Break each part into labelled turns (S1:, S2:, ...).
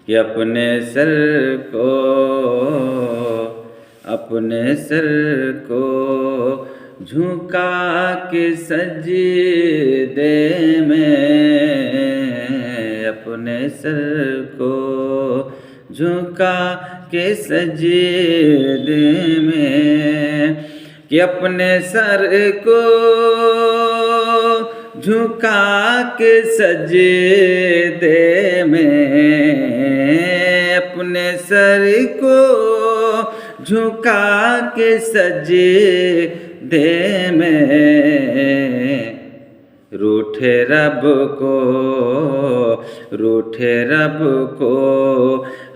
S1: کہ اپنے سر کو جھکا کے سجدے میں، اپنے سر کو جھکا کے سجدے میں، کہ اپنے سر کو جھکا کے سجدے میں، اپنے سر کو جھکا کے سجدے میں، روٹھے رب کو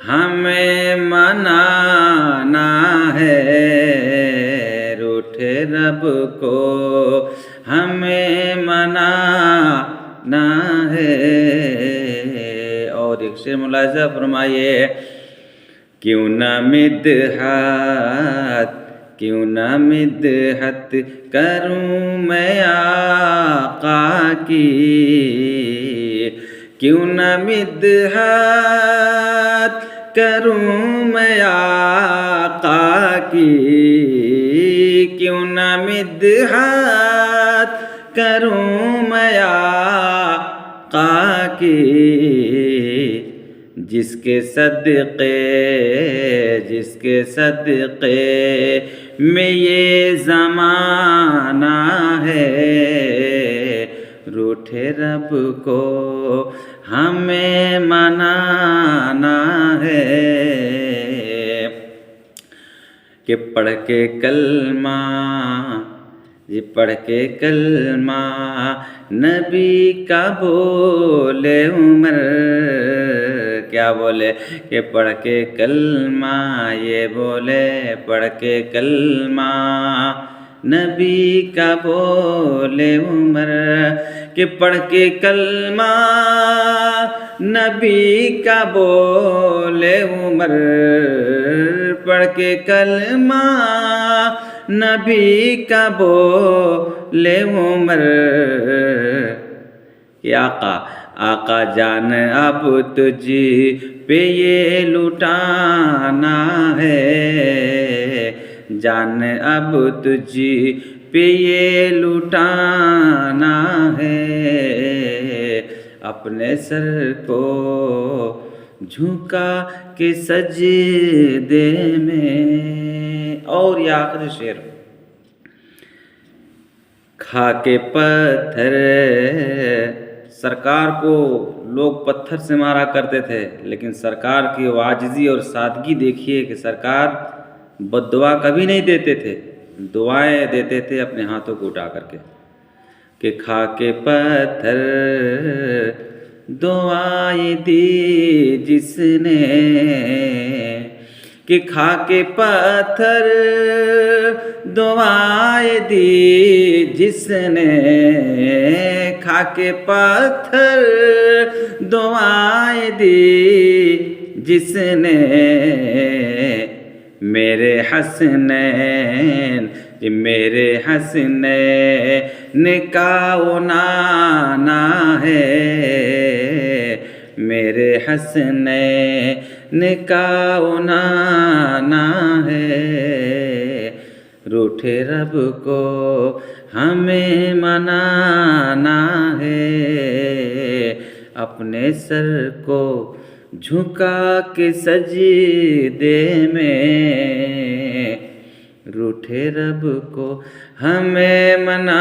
S1: ہمیں منانا ہے، روٹھے رب کو ہمیں منانا ہے۔ اور ایک شعر ملاحظہ فرمائیے، کیوں نہ مدحت کروں میں آقا کی، کیوں نہ مدحت کروں میں آقا کی، کیوں نہ مدحت کروں میں آقا کی، جس کے صدقے میں یہ زمانہ ہے، روٹھے رب کو ہمیں منانا ہے، کہ پڑھ کے کلمہ نبی کا بولے عمر، کیا بولے کہ پڑھ کے کلمہ یہ بولے، پڑھ کے کلمہ نبی کا بولے عمر، کہ پڑھ کے کلمہ نبی کا بولے عمر، پڑھ کے کلمہ نبی کا بولے عمر، کہ آقا جان اب تجھ پہ یہ لٹانا ہے، جان اب تجھ پہ یہ لٹانا ہے، اپنے سر کو جھکا کے سجدے میں۔ اور یہ آخری شعر، کھا کے پتھر، سرکار کو لوگ پتھر سے مارا کرتے تھے، لیکن سرکار کی عاجزی اور سادگی دیکھیے کہ سرکار بد دعا کبھی نہیں دیتے تھے، دعائیں دیتے تھے اپنے ہاتھوں کو اٹھا کر کے، کہ کھا کے پتھر دعائیں دی جس نے، کہ کھا کے پتھر دعائیں دی جس نے، کھا کے پتھر دعائیں دی جس نے، میرے حسنین کا نانا ہے، میرے حسنین کا نانا ہے، روٹھے رب کو ہمیں منانا ہے، اپنے سر کو جھکا کے سجدے میں، روٹھے رب کو ہمیں منانا